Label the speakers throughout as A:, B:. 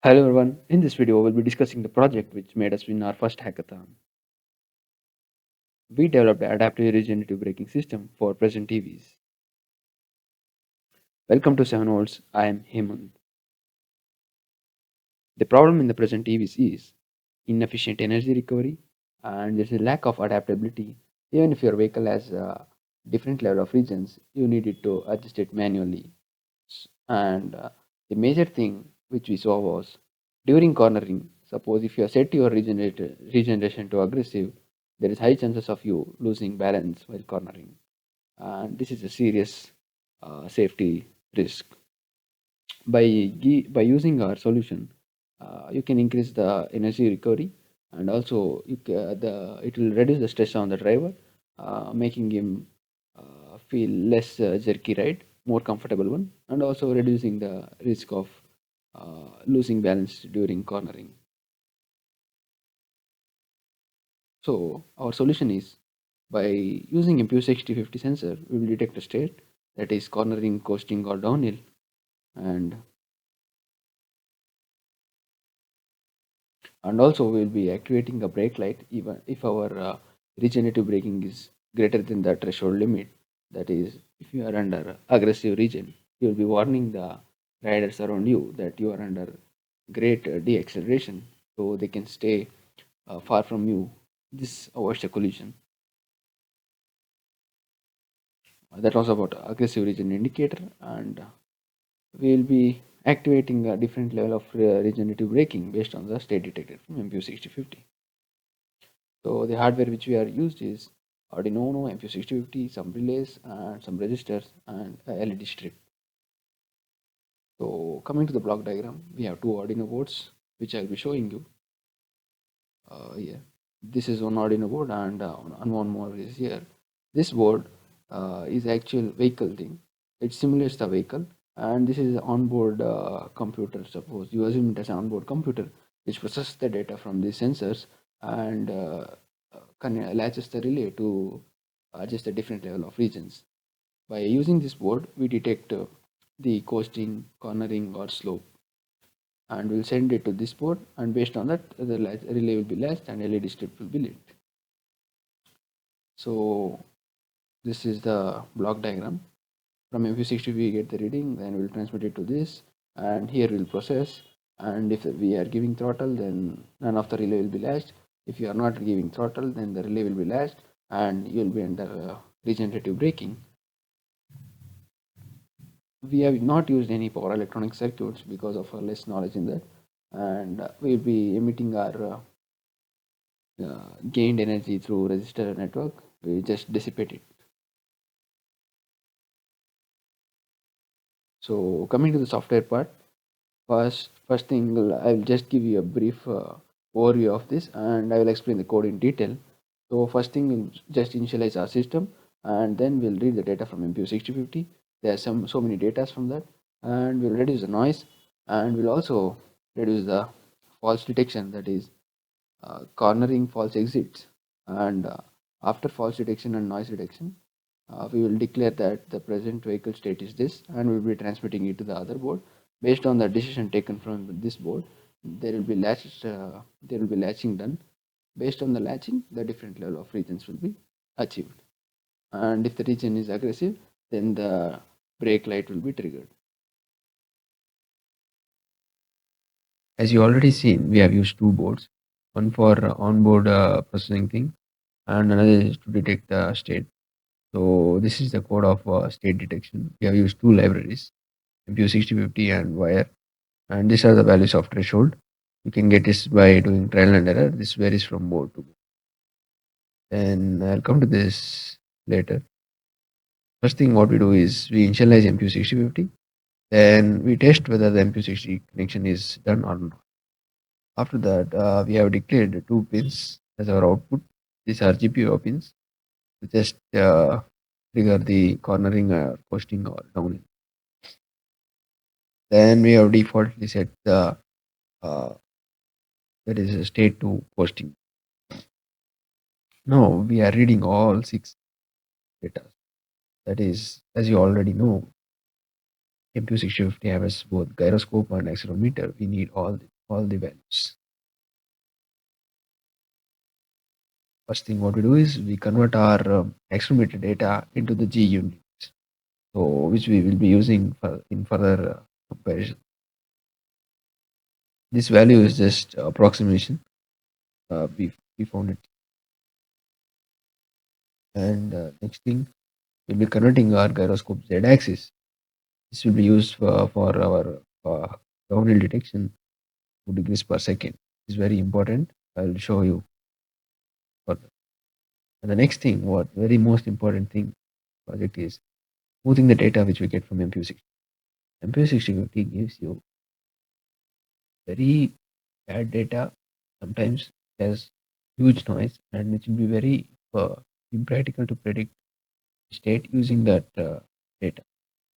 A: Hello everyone, in this video we'll be discussing the project which made us win our first hackathon. We developed an adaptive regenerative braking system for present TVs. Welcome to 7 Volts, I am Hemant. The problem in the present TVs is inefficient energy recovery and there's a lack of adaptability. Even if your vehicle has a different level of regions, you need it to adjust it manually. And the major thing which we saw was during cornering, suppose if you set your regeneration to aggressive, there is high chances of you losing balance while cornering. And this is a serious safety risk. By using our solution, you can increase the energy recovery and also it will reduce the stress on the driver, making him feel less jerky ride, more comfortable one, and also reducing the risk of losing balance during cornering. So our solution is by using MPU6050 sensor, we will detect a state that is cornering, coasting, or downhill, and also we will be activating a brake light even if our regenerative braking is greater than the threshold limit. That is, if you are under aggressive regen, you will be warning the riders around you that you are under great deacceleration, so they can stay far from you. This avoids a collision. That was about aggressive regen indicator, and we will be activating a different level of regenerative braking based on the state detected from MPU6050. So the hardware which we are used is Arduino Uno, MPU6050, some relays and some resistors and a LED strip. So coming to the block diagram, we have two Arduino boards which I will be showing you here. This is one Arduino board and one more is here. This board is actual vehicle thing. It simulates the vehicle, and this is onboard computer. Suppose you assume it as an onboard computer which processes the data from these sensors and latches the relay to adjust the different level of regions. By using this board, we detect the coasting, cornering, or slope, and we'll send it to this board, and based on that the relay will be latched and LED strip will be lit. So this is the block diagram. From MPU60 we get the reading, then we'll transmit it to this, and here we'll process, and if we are giving throttle, then none of the relay will be latched. If you are not giving throttle, then the relay will be latched and you'll be under regenerative braking. We have not used any power electronic circuits because of our less knowledge in that, and we'll be emitting our gained energy through resistor network. We just dissipate it. So coming to the software part, first thing I will just give you a brief overview of this, and I will explain the code in detail. So first thing, we'll just initialize our system, and then we'll read the data from MPU6050. There are so many data from that, and we'll reduce the noise, and we'll also reduce the false detection, that is cornering false exits. And after false detection and noise detection, we will declare that the present vehicle state is this, and we will be transmitting it to the other board. Based on the decision taken from this board, there will be latching done. Based on the latching, the different level of regions will be achieved, and if the region is aggressive, then the brake light will be triggered. As you already seen, we have used two boards, one for onboard processing thing, and another is to detect the state. So this is the code of state detection. We have used two libraries, MPU6050 and wire, and these are the values of threshold. You can get this by doing trial and error. This varies from board to board. And I'll come to this later. First thing what we do is we initialize MPU6050. Then we test whether the MPU60 connection is done or not. After that, we have declared two pins as our output. These are GPU pins to just trigger the cornering or coasting or downhill. Then we have defaultly set the uh, that is a state to coasting. Now we are reading all six data. That is, as you already know, MPU6050 has both gyroscope and accelerometer. We need all this. all the values. First thing what we do is we convert our accelerometer data into the G units, so which we will be using for in further comparison. This value is just approximation. We found it, and next thing we'll be converting our gyroscope z-axis. This will be used for our downhill detection 2 degrees per second. It's very important. I'll show you further. And the next thing, what very most important thing project is smoothing the data which we get from MPU60. MPU60 gives you very bad data. Sometimes has huge noise, and it will be very impractical to predict state using that data.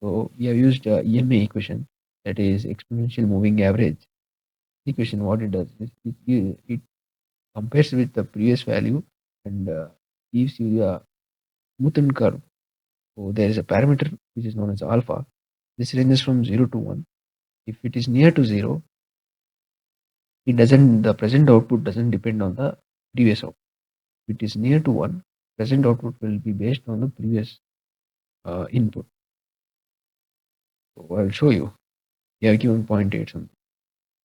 A: So we have used EMA equation, that is exponential moving average equation. What it does is it compares with the previous value and gives you a smoothened curve. So there is a parameter which is known as alpha. This ranges from 0 to 1. If it is near to 0, the present output doesn't depend on the previous output. If it is near to 1, present output will be based on the previous input. So I'll show you. We have given 0.8 something.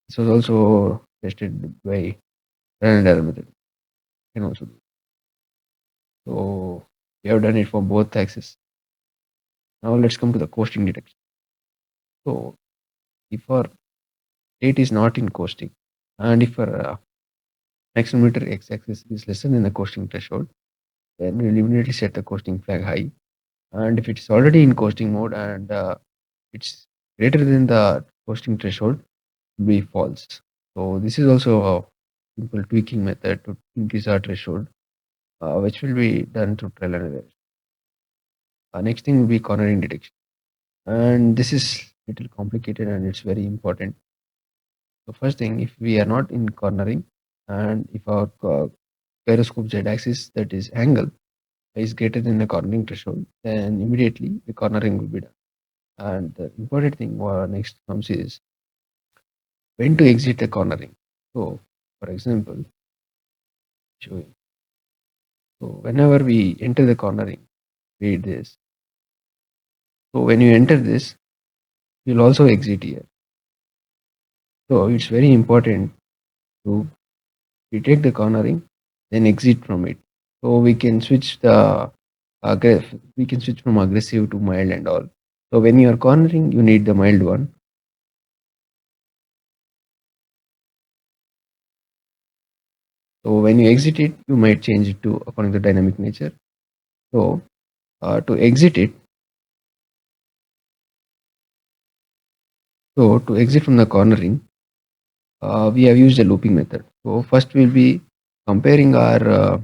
A: This was also tested by random error method. Can also do. So we have done it for both axes. Now let's come to the coasting detection. So if our state is not in coasting, and if our accelerometer x-axis is lesser than the coasting threshold, then we'll immediately set the coasting flag high. And if it's already in coasting mode and it's greater than the coasting threshold, it will be false. So this is also a simple tweaking method to increase our threshold, which will be done through trial and error. Next thing will be cornering detection, and this is little complicated and it's very important. So first thing, if we are not in cornering, and if our gyroscope z-axis, that is angle, is greater than the cornering threshold, then immediately the cornering will be done. And the important thing next comes is when to exit the cornering. So for example, showing. So whenever we enter the cornering, read this. So when you enter this, you'll also exit here. So it's very important to detect the cornering, then exit from it. So we can switch we can switch from aggressive to mild and all. So when you are cornering, you need the mild one. So when you exit it, you might change it to according to dynamic nature. So to exit it, so to exit from the cornering, we have used a looping method. So first we'll be comparing our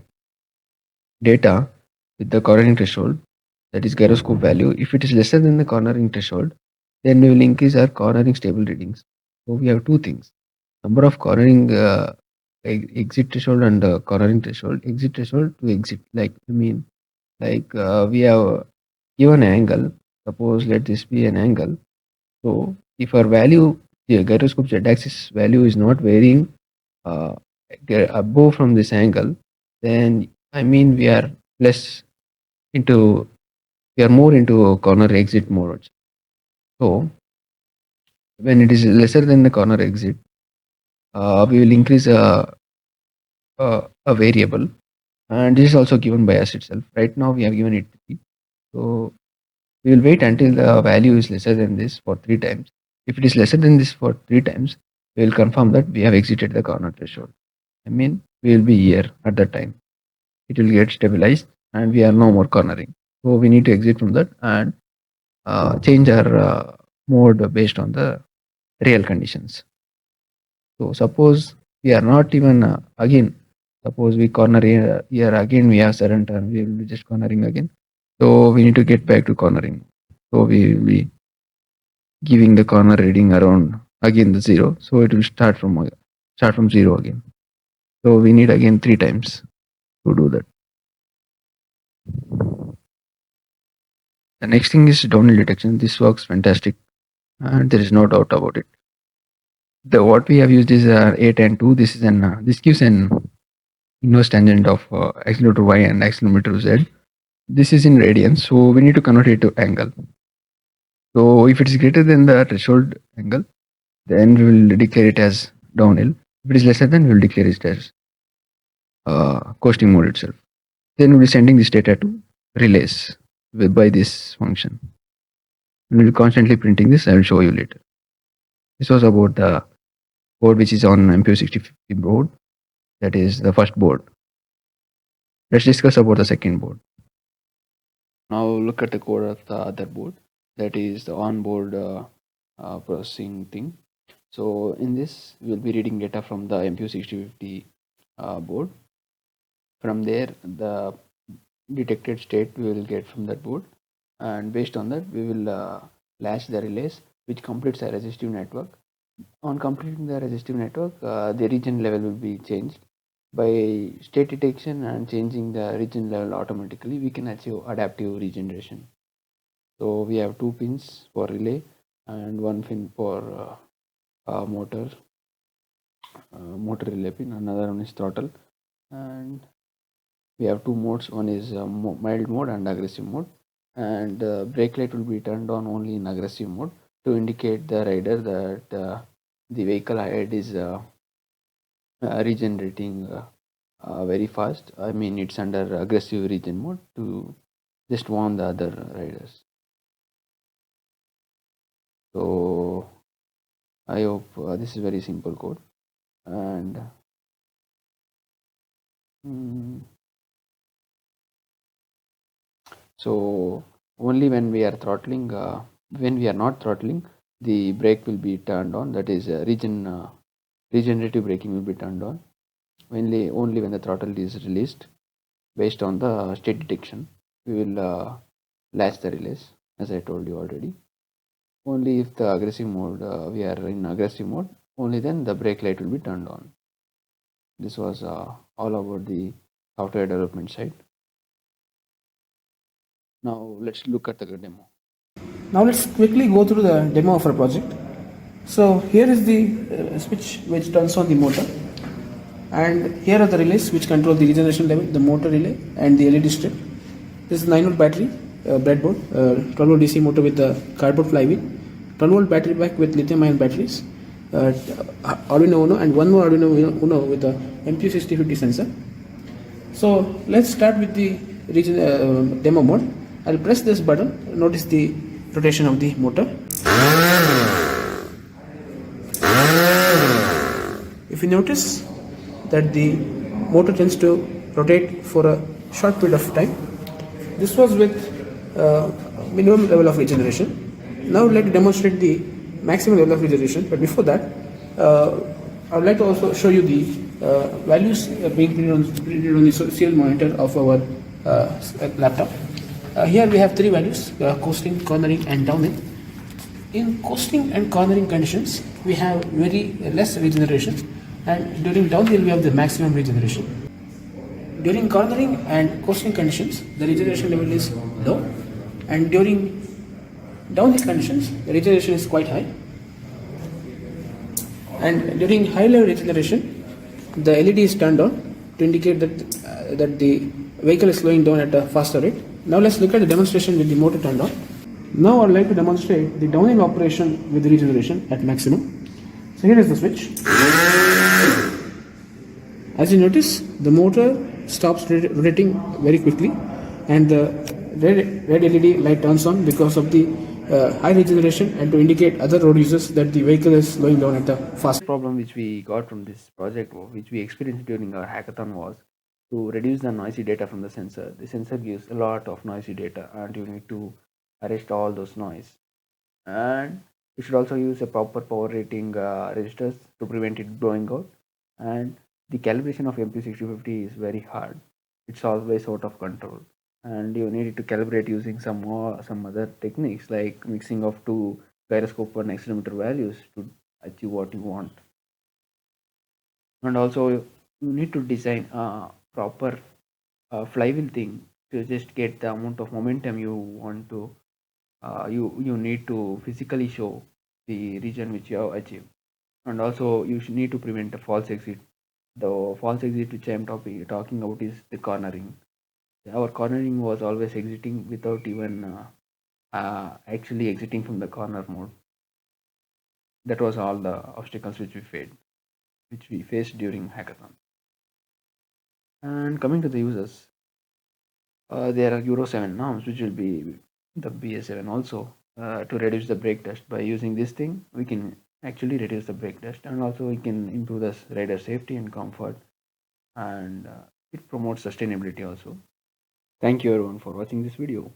A: data with the cornering threshold, that is gyroscope value. If it is lesser than the cornering threshold, then we will increase our cornering stable readings. So we have two things: number of cornering exit threshold and cornering threshold. Exit threshold to exit, we have given angle. Suppose let this be an angle. So if our value, the gyroscope z-axis value is not varying uh, above from this angle, then we are less into we are more into corner exit mode. So when it is lesser than the corner exit, we will increase a variable, and this is also given by us itself. Right now we have given it 3. So we will wait until the value is lesser than this for 3 times. If it is lesser than this for 3 times, we will confirm that we have exited the corner threshold. We will be here at that time. It will get stabilized and we are no more cornering. So we need to exit from that and change our mode based on the real conditions. So suppose we are not even again, suppose we corner here again, we have sudden turn, we will be just cornering again. So we need to get back to cornering. So we will be giving the corner reading around again the 0. So it will start from 0 again. So we need again 3 times to do that. The next thing is downhill detection. This works fantastic and there is no doubt about it. The what we have used is 8 and 2. This gives an inverse tangent of accelerometer y and accelerometer z. This is in radians, so we need to convert it to angle. So if it is greater than the threshold angle, then we will declare it as downhill. If it is lesser than, we will declare it as coasting mode itself. Then we'll be sending this data to relays by this function. We'll be constantly printing this. I will show you later. This was about the board which is on MPU6050 board. That is the first board. Let's discuss about the second board. Now look at the code of the other board. That is the onboard processing thing. So in this, we'll be reading data from the MPU6050 board. From there, the detected state we will get from that board, and based on that, we will latch the relays, which completes a resistive network. On completing the resistive network, the regen level will be changed. By state detection and changing the regen level automatically, we can achieve adaptive regeneration. So we have 2 pins for relay and 1 pin for motor relay pin. Another one is throttle, and we have 2 modes. One is mild mode and aggressive mode, and brake light will be turned on only in aggressive mode to indicate the rider that the vehicle ahead is regenerating very fast. I mean, it's under aggressive regen mode to just warn the other riders. So I hope this is very simple code, and so only when we are throttling, when we are not throttling, the brake will be turned on. That is regenerative braking will be turned on. Only when the throttle is released, based on the state detection, we will latch the relays, as I told you already. Only if the aggressive mode, we are in aggressive mode, only then the brake light will be turned on. This was all about the software development side. Now let's look at the demo.
B: Now let's quickly go through the demo of our project. So here is the switch which turns on the motor, and here are the relays which control the regeneration level, the motor relay and the LED strip. This is 9 volt battery breadboard, 12 volt DC motor with the cardboard flywheel, 12 volt battery pack with lithium ion batteries, Arduino Uno, and one more Arduino Uno with the MPU6050 sensor. So let's start with the demo mode. I'll press this button. Notice the rotation of the motor. If you notice that the motor tends to rotate for a short period of time, this was with minimum level of regeneration. Now I would like to demonstrate the maximum level of regeneration, but before that I would like to also show you the values being printed on the serial monitor of our laptop. Here we have 3 values: coasting, cornering and downhill. In coasting and cornering conditions, we have very less regeneration, and during downhill we have the maximum regeneration. During cornering and coasting conditions, the regeneration level is low, and during downhill conditions, the regeneration is quite high. And during high level regeneration, the LED is turned on to indicate that the vehicle is slowing down at a faster rate. Now let's look at the demonstration with the motor turned on. Now I would like to demonstrate the downhill operation with regeneration at maximum. So here is the switch. As you notice, the motor stops rotating very quickly, and the red LED light turns on because of the high regeneration and to indicate other road users that the vehicle is slowing down at a fast.
A: Problem which we got from this project, which we experienced during our hackathon, was to reduce the noisy data from the sensor. The sensor gives a lot of noisy data, and you need to arrest all those noise. And you should also use a proper power rating registers to prevent it blowing out. And the calibration of MP6050 is very hard. It's always out of control, and you need to calibrate using some other techniques like mixing of 2 gyroscope and accelerometer values to achieve what you want. And also you need to design a proper flywheel thing to just get the amount of momentum you want to you need to physically show the region which you have achieved. And also you should need to prevent a false exit. The false exit which I am talking about is the cornering. Our cornering was always exiting without even actually exiting from the corner mode. That was all the obstacles which we faced during hackathon. And coming to the users, there are Euro 7 norms, which will be the BS7 also. To reduce the brake dust, by using this thing, we can actually reduce the brake dust, and also we can improve the rider safety and comfort, and it promotes sustainability also. Thank you everyone for watching this video.